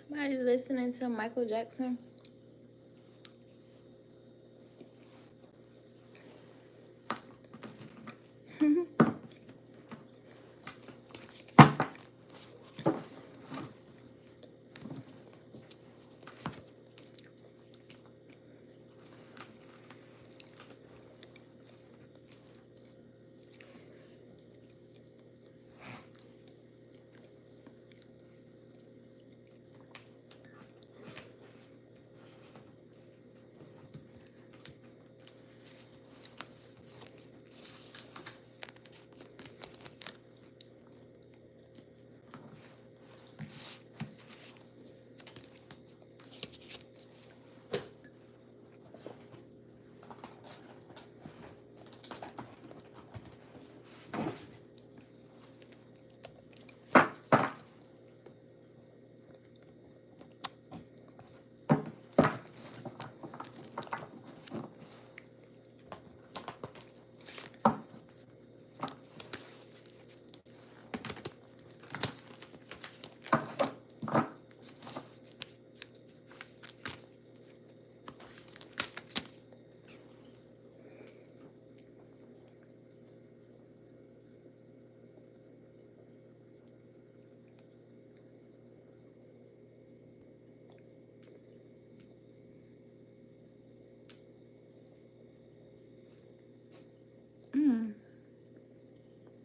Somebody listening to Michael Jackson.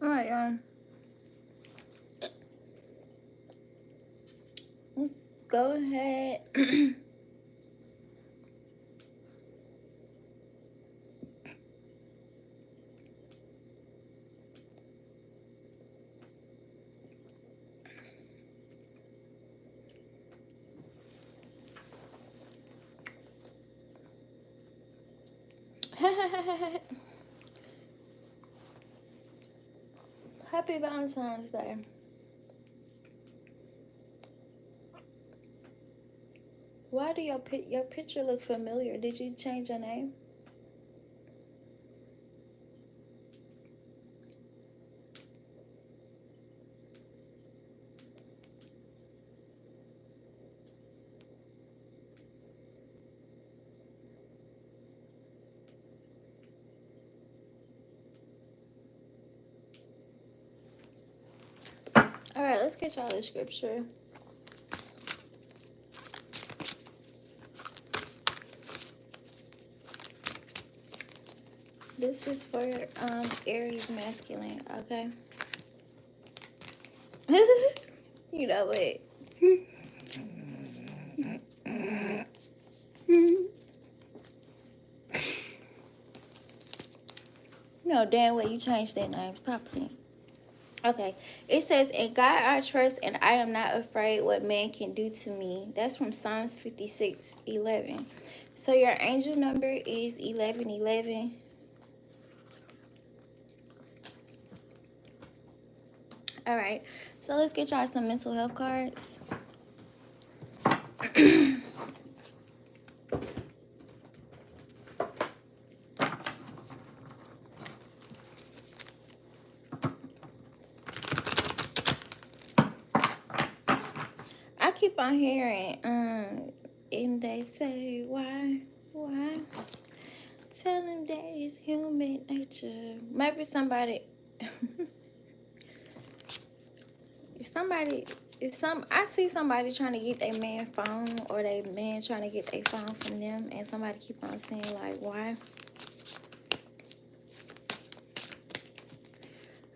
All right, y'all. Let's go ahead. Happy Valentine's Day. Why do your picture look familiar? Did you change your name? All right, let's get y'all the scripture. This is for Aries masculine, okay? You know what? No, damn well you changed that name. Stop playing. Okay. It says, "In God I trust, and I am not afraid what man can do to me." That's from Psalms 56:11. So your angel number is 1111. All right. So let's get y'all some mental health cards. I keep on hearing, and they say, why? Tell them that it's human nature. Maybe somebody, I see somebody trying to get their man phone, or their man trying to get their phone from them, and somebody keep on saying, like, why?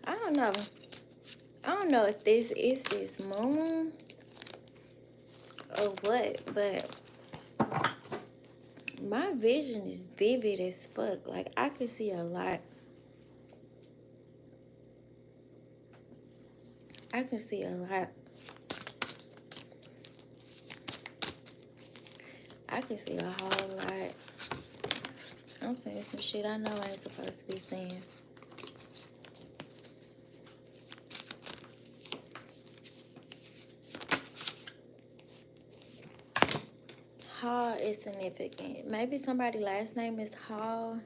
I don't know. I don't know if this is this moon or what, but my vision is vivid as fuck. Like, I can see a lot. I can see a lot. I can see a whole lot. I'm saying some shit I know I ain't supposed to be saying. Hall is significant. Maybe somebody's last name is Hall,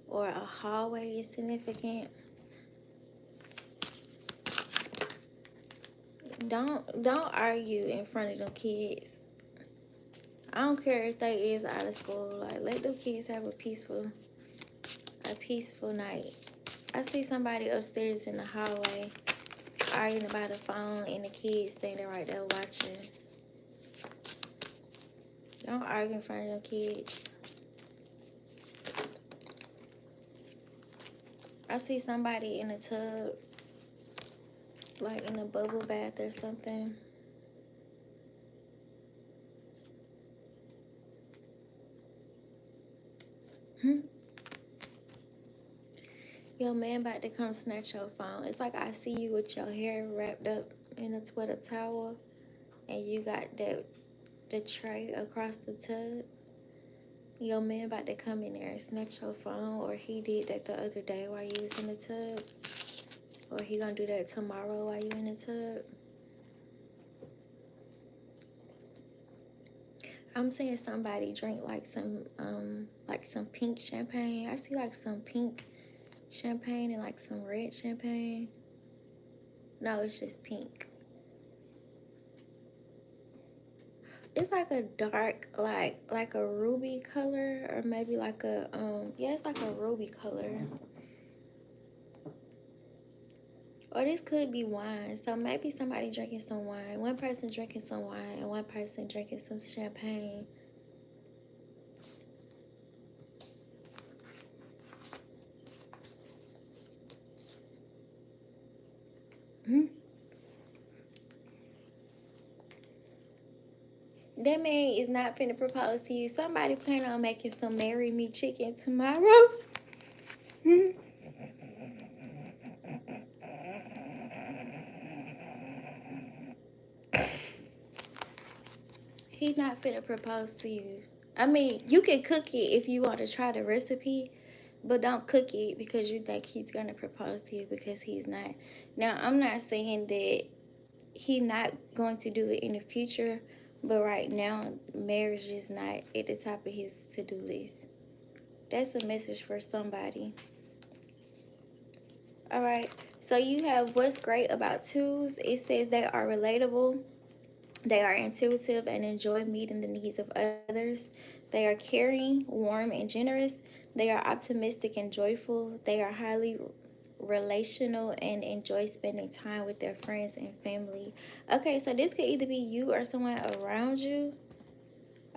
or a hallway is significant. Don't argue in front of them kids. I don't care if they is out of school. Like, let them kids have a peaceful night. I see somebody upstairs in the hallway arguing about the phone and the kids standing right there watching. Don't argue in front of them kids. I see somebody in a tub, like in a bubble bath or something. Your man about to come snatch your phone. It's like I see you with your hair wrapped up in a Twitter towel, and you got the tray across the tub. Your man about to come in there and snatch your phone, or he did that the other day while you was in the tub, or he gonna do that tomorrow while you in the tub. I'm seeing somebody drink like some pink champagne. I see like some pink champagne and like some red champagne. No, it's just pink. It's like a dark, like a ruby color, or maybe like a yeah, it's like a ruby color. Or this could be wine. So maybe somebody drinking some wine. One person drinking some wine and one person drinking some champagne. Hmm? That man is not finna propose to you. Somebody plan on making some marry me chicken tomorrow. Hmm? He not finna propose to you. I mean, you can cook it if you want to try the recipe, but don't cook it because you think he's gonna propose to you, because he's not. Now, I'm not saying that he not going to do it in the future, but right now, marriage is not at the top of his to-do list. That's a message for somebody. All right. So you have what's great about twos. It says they are relatable. They are intuitive and enjoy meeting the needs of others. They are caring, warm, and generous. They are optimistic and joyful. They are highly relational and enjoy spending time with their friends and family. Okay, so this could either be you or someone around you.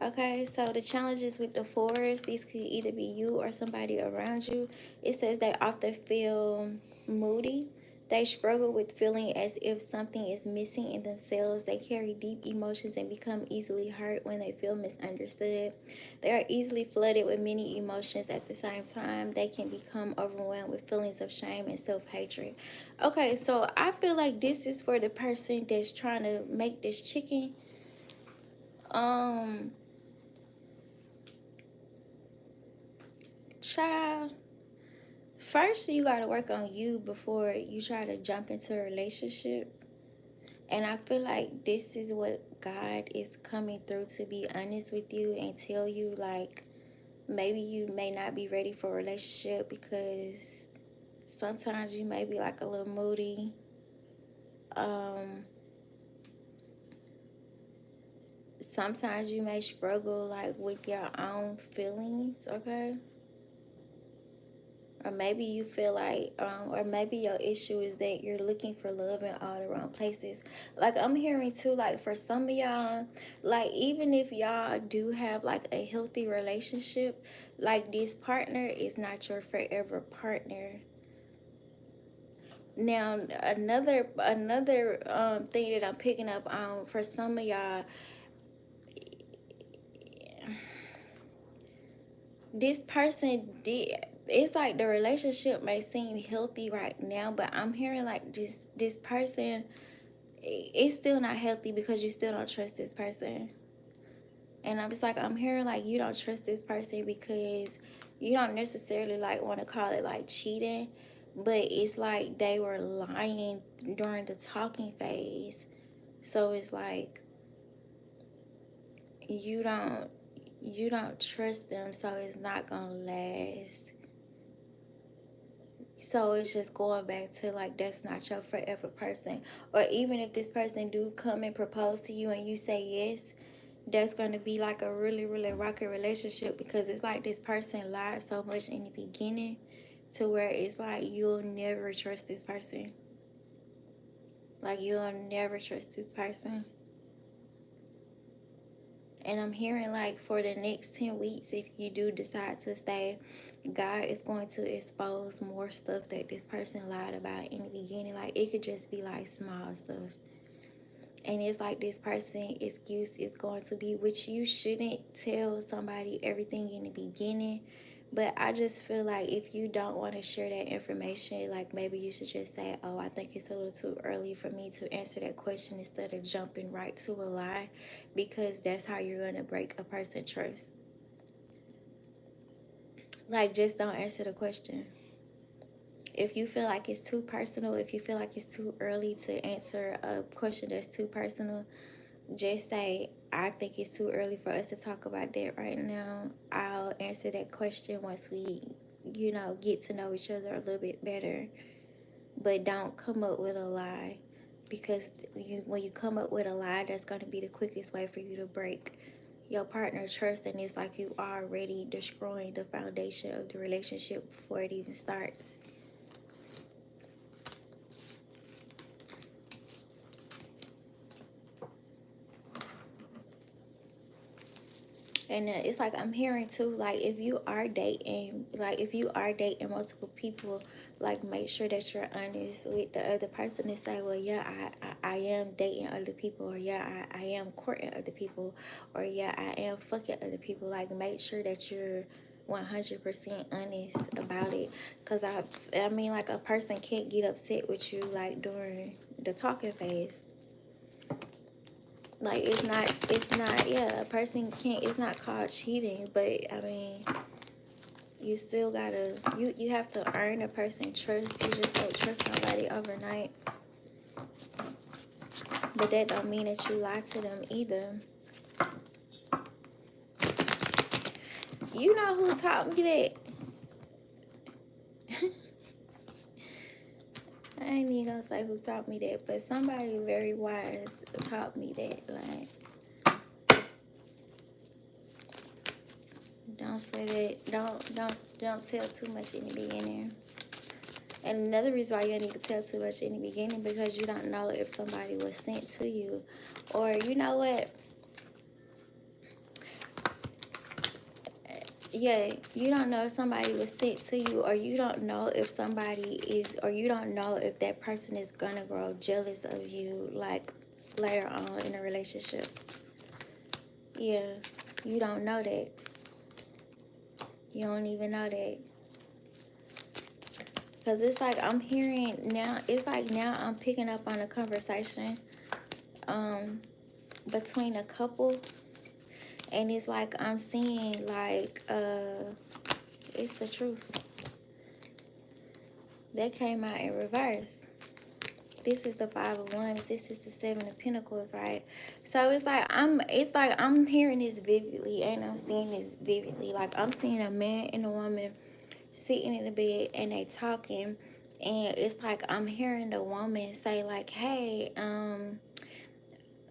Okay, so the challenges with the fours, these could either be you or somebody around you. It says they often feel moody. They struggle with feeling as if something is missing in themselves. They carry deep emotions and become easily hurt when they feel misunderstood. They are easily flooded with many emotions at the same time. They can become overwhelmed with feelings of shame and self-hatred. Okay, so I feel like this is for the person that's trying to make this chicken. Um, Child, first you got to work on you before you try to jump into a relationship. And I feel like this is what God is coming through to be honest with you and tell you, like, maybe you may not be ready for a relationship because sometimes you may be like a little moody. Sometimes you may struggle like with your own feelings, okay? Or maybe you feel like, or maybe your issue is that you're looking for love in all the wrong places. Like, I'm hearing too, like, for some of y'all, like, even if y'all do have like a healthy relationship, like, this partner is not your forever partner. Now, another thing that I'm picking up on for some of y'all, this person did, it's like the relationship may seem healthy right now, but I'm hearing like this person, it's still not healthy because you still don't trust this person. And I'm just like, I'm hearing like you don't trust this person because you don't necessarily like want to call it like cheating, but it's like they were lying during the talking phase. So it's like you don't trust them, so it's not gonna last. So it's just going back to like that's not your forever person. Or even if this person do come and propose to you and you say yes, that's gonna be like a really, really rocky relationship, because it's like this person lied so much in the beginning to where it's like you'll never trust this person. Like you'll never trust this person. And I'm hearing like for the next 10 weeks, if you do decide to stay, God is going to expose more stuff that this person lied about in the beginning. Like it could just be like small stuff. And it's like this person excuse is going to be, which you shouldn't tell somebody everything in the beginning. But I just feel like if you don't want to share that information, like maybe you should just say, oh, I think it's a little too early for me to answer that question, instead of jumping right to a lie, because that's how you're going to break a person's trust. Like, just don't answer the question. If you feel like it's too personal, if you feel like it's too early to answer a question that's too personal, just say, I think it's too early for us to talk about that right now. I'll answer that question once we, get to know each other a little bit better. But don't come up with a lie, because when you come up with a lie, that's going to be the quickest way for you to break your partner's trust. And it's like you already destroying the foundation of the relationship before it even starts. And it's like I'm hearing too, like if you are dating, multiple people, like make sure that you're honest with the other person and say, well, yeah, I am dating other people, or yeah, I am courting other people, or yeah, I am fucking other people. Like make sure that you're 100% honest about it. Because I mean, like a person can't get upset with you like during the talking phase. Like it's not, yeah, a person can't, it's not called cheating, but I mean, you still gotta, you have to earn a person's trust. You just don't trust nobody overnight. But that don't mean that you lie to them either. You know who taught me that? I ain't even gonna say who taught me that, but somebody very wise taught me that. Like, don't say that. Don't tell too much in the beginning. And another reason why you don't need to tell too much in the beginning, because you don't know if somebody was sent to you. Or you know what? Yeah, you don't know if somebody was sent to you, or you don't know if somebody is, or you don't know if that person is gonna grow jealous of you, like later on in a relationship. Yeah, you don't know that. You don't even know that. Because it's like I'm hearing now, it's like now I'm picking up on a conversation between a couple. And it's like I'm seeing like, it's the truth. That came out in reverse. This is the Five of Wands. This is the Seven of Pentacles, right? So it's like I'm hearing this vividly, and I'm seeing this vividly. Like I'm seeing a man and a woman sitting in the bed and they talking, and it's like I'm hearing the woman say like, hey,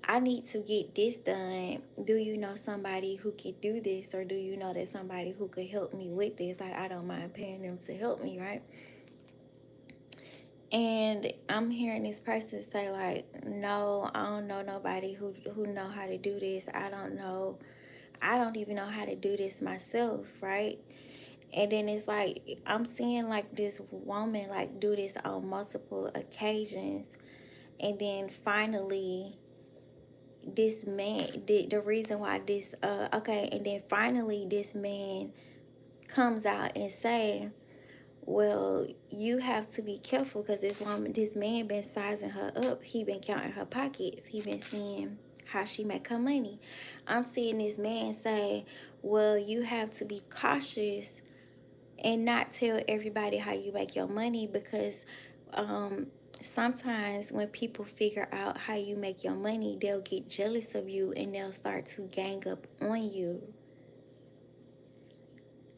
I need to get this done. Do you know somebody who can do this? Or do you know that somebody who could help me with this? Like, I don't mind paying them to help me, right? And I'm hearing this person say like, no, I don't know nobody who know how to do this. I don't even know how to do this myself, right? And then it's like I'm seeing like this woman like do this on multiple occasions, and then finally this man, the reason why this okay, and then finally this man comes out and say, well, you have to be careful, because this man been sizing her up. He been counting her pockets. He been seeing how she make her money. I'm seeing this man say, well, you have to be cautious and not tell everybody how you make your money, because sometimes when people figure out how you make your money, they'll get jealous of you and they'll start to gang up on you.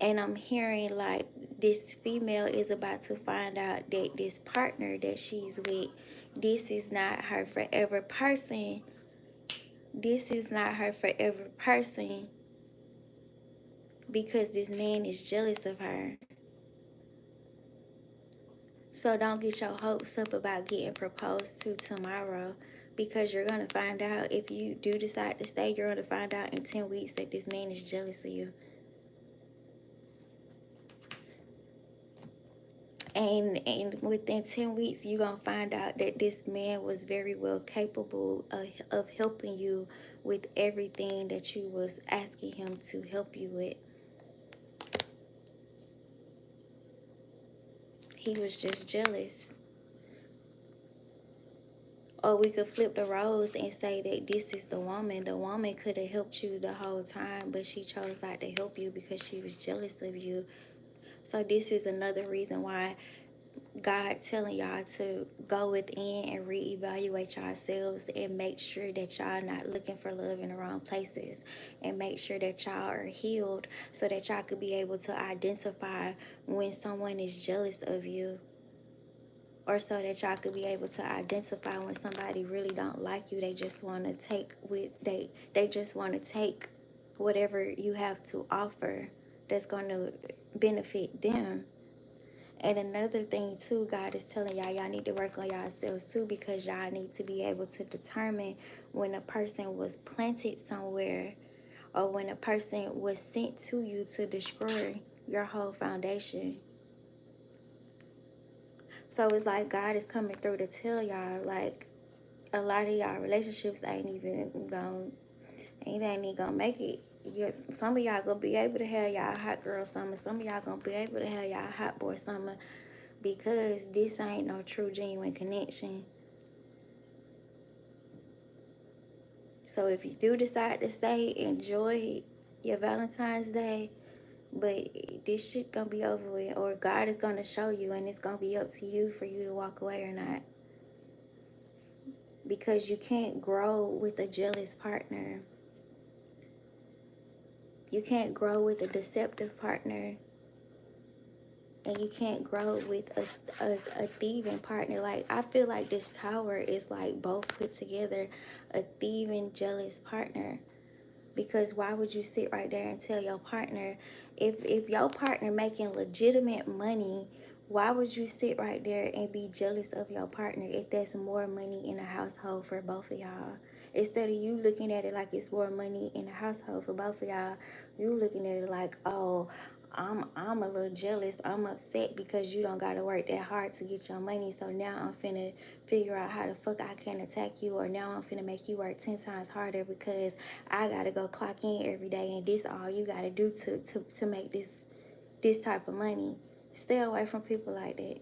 And I'm hearing like this female is about to find out that this partner that she's with, this is not her forever person. This is not her forever person because this man is jealous of her. So don't get your hopes up about getting proposed to tomorrow, because you're going to find out, if you do decide to stay, you're going to find out in 10 weeks that this man is jealous of you. And within 10 weeks, you're going to find out that this man was very well capable of helping you with everything that you was asking him to help you with. He was just jealous. Or we could flip the roles and say that this is the woman. The woman could have helped you the whole time, but she chose not to help you because she was jealous of you. So this is another reason why God telling y'all to go within and reevaluate yourselves and make sure that y'all not looking for love in the wrong places, and make sure that y'all are healed so that y'all could be able to identify when someone is jealous of you, or so that y'all could be able to identify when somebody really don't like you. They just want to take with they just want to take whatever you have to offer that's going to benefit them. And another thing too, God is telling y'all need to work on yourselves too, because y'all need to be able to determine when a person was planted somewhere, or when a person was sent to you to destroy your whole foundation. So it's like God is coming through to tell y'all, like, a lot of y'all relationships ain't even gonna make it. Yes, some of y'all gonna be able to have y'all hot girl summer. Some of y'all gonna be able to have y'all hot boy summer, because this ain't no true genuine connection. So if you do decide to stay, enjoy your Valentine's Day. But this shit gonna be over with, or God is gonna show you, and it's gonna be up to you for you to walk away or not. Because you can't grow with a jealous partner. You can't grow with a deceptive partner. And you can't grow with a thieving partner. Like, I feel like this tower is like both put together, a thieving, jealous partner. Because why would you sit right there and tell your partner, if your partner making legitimate money, why would you sit right there and be jealous of your partner if there's more money in the household for both of y'all? Instead of you looking at it like it's more money in the household for both of y'all, you looking at it like, oh, I'm a little jealous. I'm upset because you don't gotta work that hard to get your money. So now I'm finna figure out how the fuck I can attack you, or now I'm finna make you work 10 times harder because I gotta go clock in every day, and this all you gotta do to make this type of money. Stay away from people like that.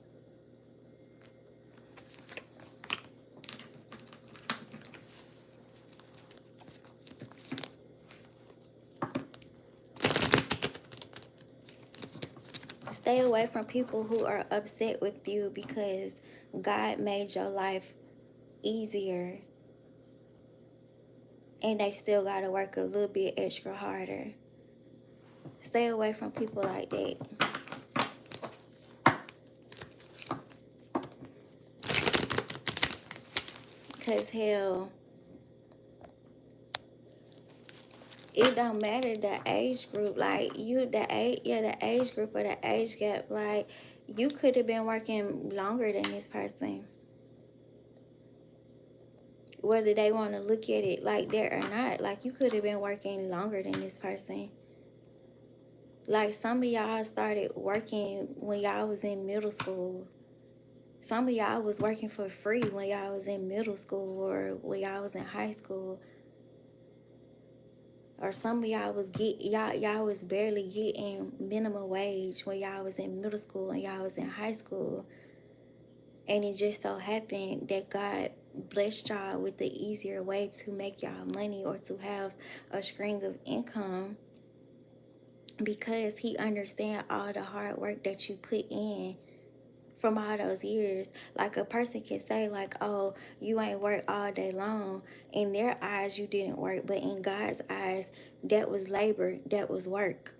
Stay away from people who are upset with you because God made your life easier, and they still gotta work a little bit extra harder. Stay away from people like that. Cause hell, it don't matter the age group. Like, the age group or the age gap. Like, you could have been working longer than this person, whether they want to look at it like that or not. Like, you could have been working longer than this person. Like, some of y'all started working when y'all was in middle school. Some of y'all was working for free when y'all was in middle school or when y'all was in high school. Or some of y'all was y'all was barely getting minimum wage when y'all was in middle school and y'all was in high school. And it just so happened that God blessed y'all with the easier way to make y'all money, or to have a string of income, because he understand all the hard work that you put in from all those years. Like, a person can say like, oh, you ain't worked all day long. In their eyes you didn't work, but in God's eyes that was labor, that was work.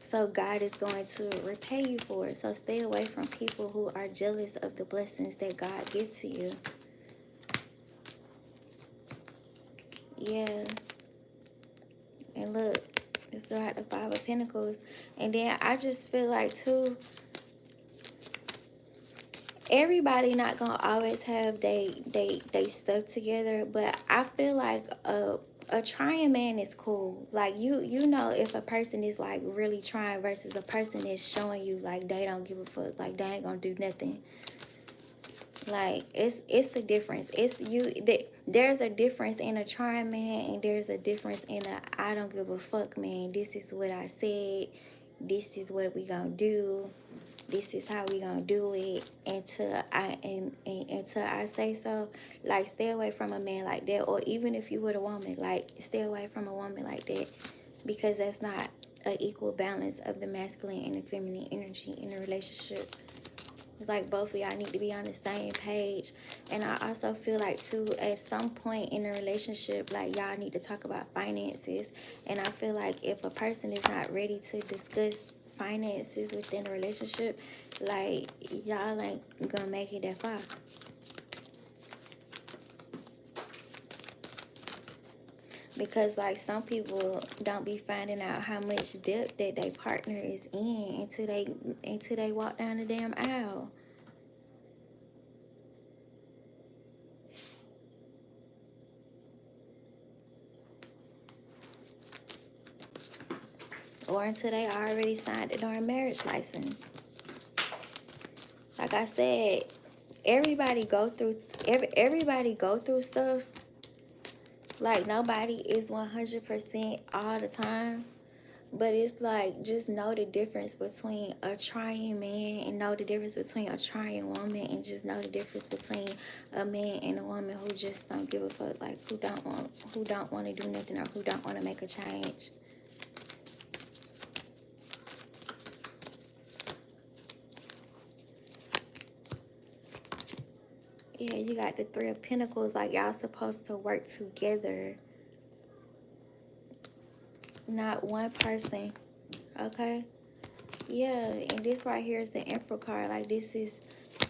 So God is going to repay you for it. So stay away from people who are jealous of the blessings that God gives to you. Yeah. And look, it's still at the Five of Pentacles. And then I just feel like, too, everybody not gonna always have they stuff together, but I feel like a trying man is cool. Like you know if a person is like really trying versus a person that's showing you like they don't give a fuck, like they ain't gonna do nothing. Like it's a difference. There's a difference in a trying man, and there's a difference in a I don't give a fuck man. This is what I said. This is what we gonna do. This is how we gonna do it until I say so. Like, stay away from a man like that, or even if you with a woman, like, stay away from a woman like that, because that's not an equal balance of the masculine and the feminine energy in a relationship. It's like both of y'all need to be on the same page. And I also feel like, too, at some point in a relationship, like, y'all need to talk about finances. And I feel like if a person is not ready to discuss finances within a relationship, like, y'all ain't gonna make it that far. Because, like, some people don't be finding out how much debt that their partner is in until they walk down the damn aisle. Or until they already signed the darn marriage license. Like I said, everybody go through stuff. Like, nobody is 100% all the time. But it's like, just know the difference between a trying man and know the difference between a trying woman, and just know the difference between a man and a woman who just don't give a fuck, like who don't want to do nothing, or who don't want to make a change. Yeah, you got the Three of Pentacles, like y'all supposed to work together. Not one person. Okay? Yeah, and this right here is the Emperor card. Like, this is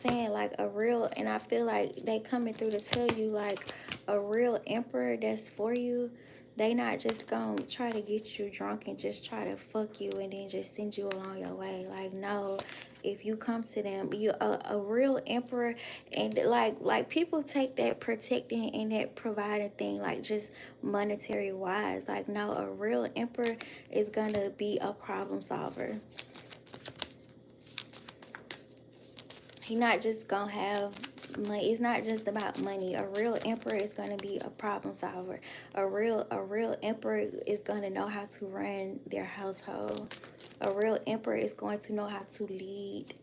saying like a real, and I feel like they coming through to tell you like a real emperor that's for you. They not just gonna try to get you drunk and just try to fuck you and then just send you along your way. Like, no, if you come to them, you a real emperor. And like people take that protecting and that providing thing like just monetary wise. Like, no, a real emperor is gonna be a problem solver. He not just gonna have money. It's not just about money. A real emperor is gonna be a problem solver. A real emperor is gonna know how to run their household. A real emperor is going to know how to lead.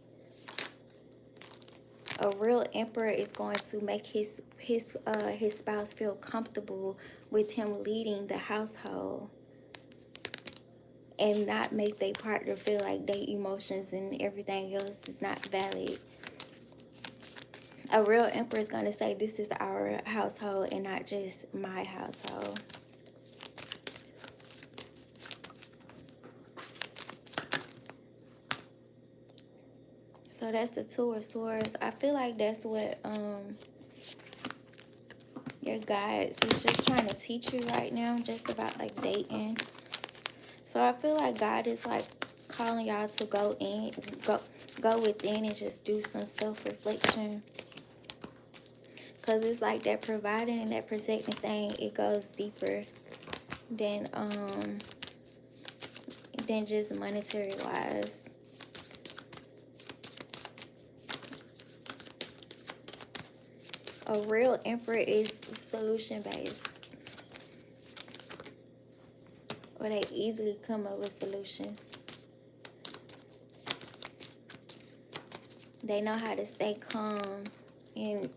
A real emperor is going to make his spouse feel comfortable with him leading the household, and not make their partner feel like their emotions and everything else is not valid. A real emperor is going to say, this is our household and not just my household. So that's the Two of Swords. I feel like that's what your guides is just trying to teach you right now, just about like dating. So I feel like God is like calling y'all to go within and just do some self-reflection. Because it's like that providing and that protecting thing, it goes deeper than just monetary wise. A real emperor is solution based, or they easily come up with solutions. They know how to stay calm in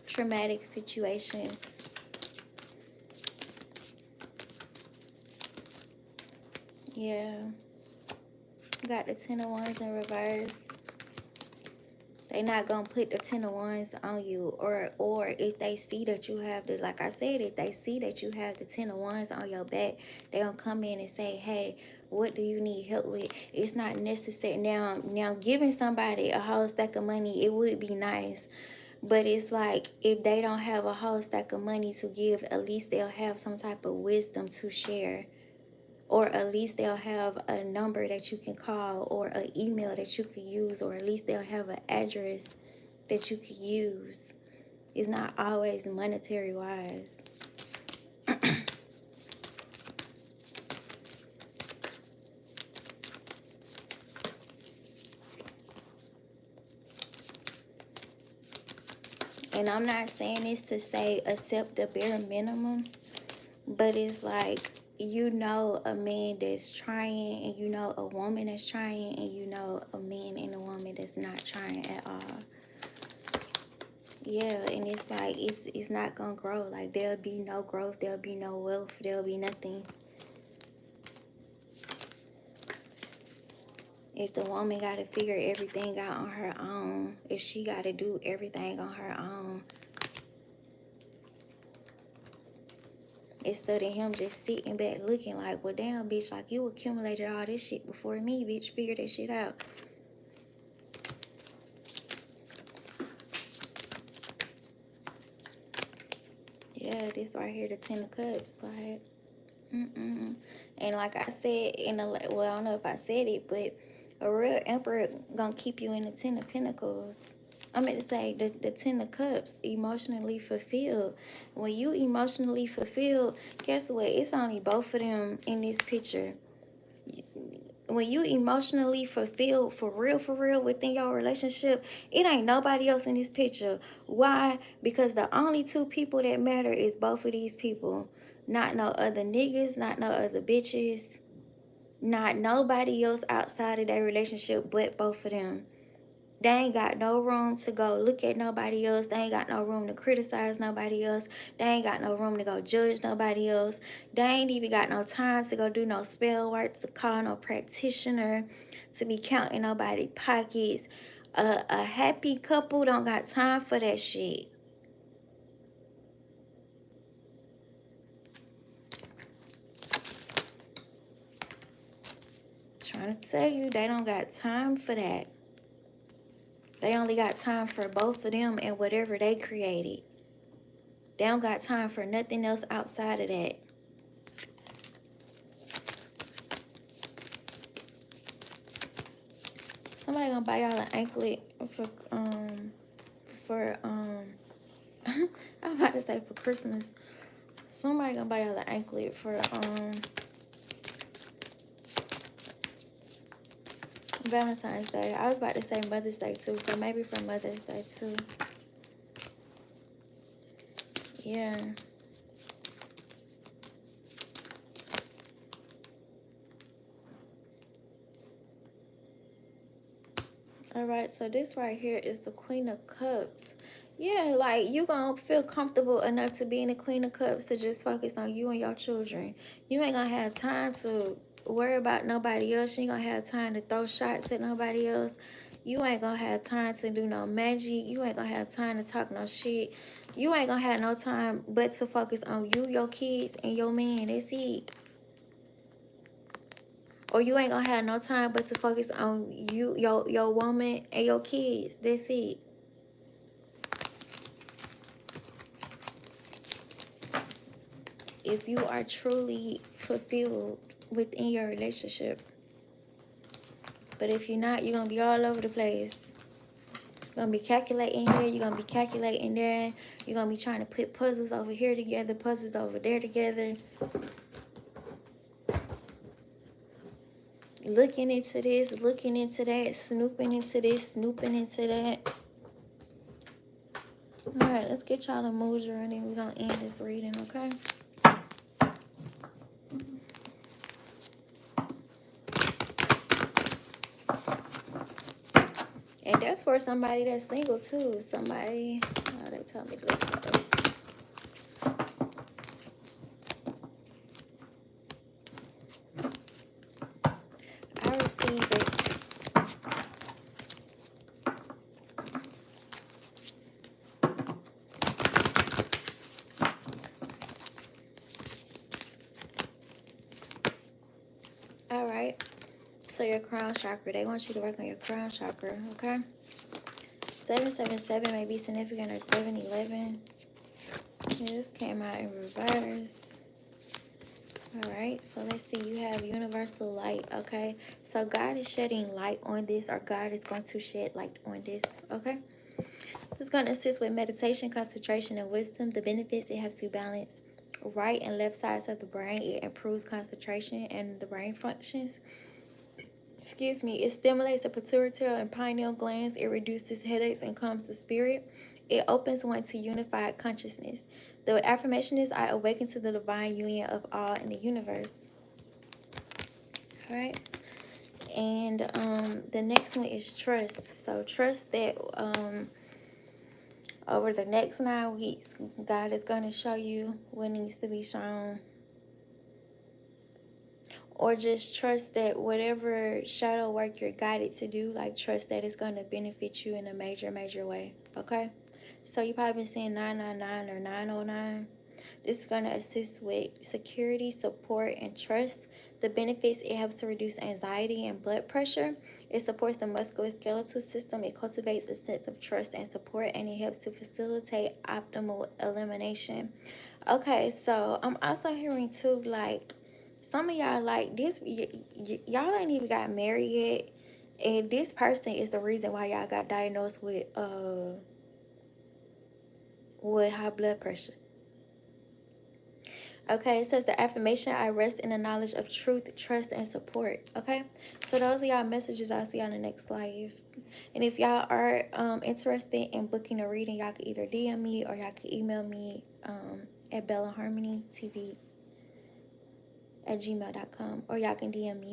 traumatic situations. Yeah. Got the Ten of Wands in reverse. They not gonna put the Ten of Wands on you, or if they see that you have the, like I said, if they see that you have the Ten of Wands on your back, they gonna come in and say, hey, What do you need help with? It's not necessary. Now giving somebody a whole stack of money, it would be nice. But it's like, if they don't have a whole stack of money to give, at least they'll have some type of wisdom to share. Or at least they'll have a number that you can call, or an email that you could use, or at least they'll have an address that you could use. It's not always monetary wise. And I'm not saying this to say accept the bare minimum, but it's like, you know, a man that's trying, and you know a woman that's trying, and you know a man and a woman that's not trying at all. Yeah, and it's like, it's not gonna grow. Like, there'll be no growth, there'll be no wealth, there'll be nothing. If the woman gotta figure everything out on her own, if she gotta do everything on her own, instead of him just sitting back looking like, well, damn, bitch, like, you accumulated all this shit before me, bitch, figure that shit out. Yeah, this right here, the 10 of Cups, like, And like I said, well, I don't know if I said it, but a real emperor gonna keep you in the 10 of Pentacles. I meant to say the 10 of Cups, emotionally fulfilled. When you emotionally fulfilled, guess what? It's only both of them in this picture. When you emotionally fulfilled for real within your relationship, it ain't nobody else in this picture. Why? Because the only two people that matter is both of these people. Not no other niggas, not no other bitches, not nobody else outside of their relationship but both of them. They ain't got no room to go look at nobody else. They ain't got no room to criticize nobody else. They ain't got no room to go judge nobody else. They ain't even got no time to go do no spell work, to call no practitioner, to be counting nobody pockets. A happy couple don't got time for that shit. Trying to tell you, they don't got time for that. They only got time for both of them and whatever they created. They don't got time for nothing else outside of that. Somebody gonna buy y'all an anklet for I'm about to say for Christmas. Somebody gonna buy y'all an anklet for Valentine's Day. I was about to say Mother's Day too, so maybe for Mother's Day too. Yeah. All right, so this right here is the Queen of Cups. Yeah, like, you gonna feel comfortable enough to be in the Queen of Cups to just focus on you and your children. You ain't gonna have time to worry about nobody else. You ain't gonna have time to throw shots at nobody else. You ain't gonna have time to do no magic. You ain't gonna have time to talk no shit. You ain't gonna have no time but to focus on you, your kids, and your man. That's it. Or you ain't gonna have no time but to focus on you, your woman, and your kids. That's it. If you are truly fulfilled within your relationship. But if you're not, you're going to be all over the place. You're going to be calculating here. You're going to be calculating there. You're going to be trying to put puzzles over here together, puzzles over there together. Looking into this, looking into that, snooping into this, snooping into that. All right, let's get y'all a mojo and then we're going to end this reading, okay? And that's for somebody that's single too. Somebody, oh, they told me to look at it. I receive it. All right. your crown chakra. They want you to work on your crown chakra, okay? 777 may be significant, or 711. Yeah, this came out in reverse. All right, so let's see. You have universal light, okay? So God is shedding light on this, or God is going to shed light on this, okay? It's going to assist with meditation, concentration, and wisdom. The benefits, it helps to balance right and left sides of the brain. It improves concentration and the brain functions. Excuse me. It stimulates the pituitary and pineal glands. It reduces headaches and calms the spirit. It opens one to unified consciousness. The affirmation is, I awaken to the divine union of all in the universe. All right. And the next one is trust. So trust that over the next 9 weeks, God is going to show you what needs to be shown. Or just trust that whatever shadow work you're guided to do, like trust that it's going to benefit you in a major, major way. Okay? So you probably been seeing 999 or 909. This is going to assist with security, support, and trust. The benefits, it helps to reduce anxiety and blood pressure. It supports the musculoskeletal system. It cultivates a sense of trust and support, and it helps to facilitate optimal elimination. Okay, so I'm also hearing too, like, some of y'all, like, this, y'all ain't even got married yet, and this person is the reason why y'all got diagnosed with high blood pressure. Okay, it says the affirmation, I rest in the knowledge of truth, trust, and support. Okay, so those are y'all messages. I'll see y'all in the next live. And if y'all are interested in booking a reading, y'all can either DM me or y'all can email me at bellaharmonytv@gmail.com, or y'all can DM me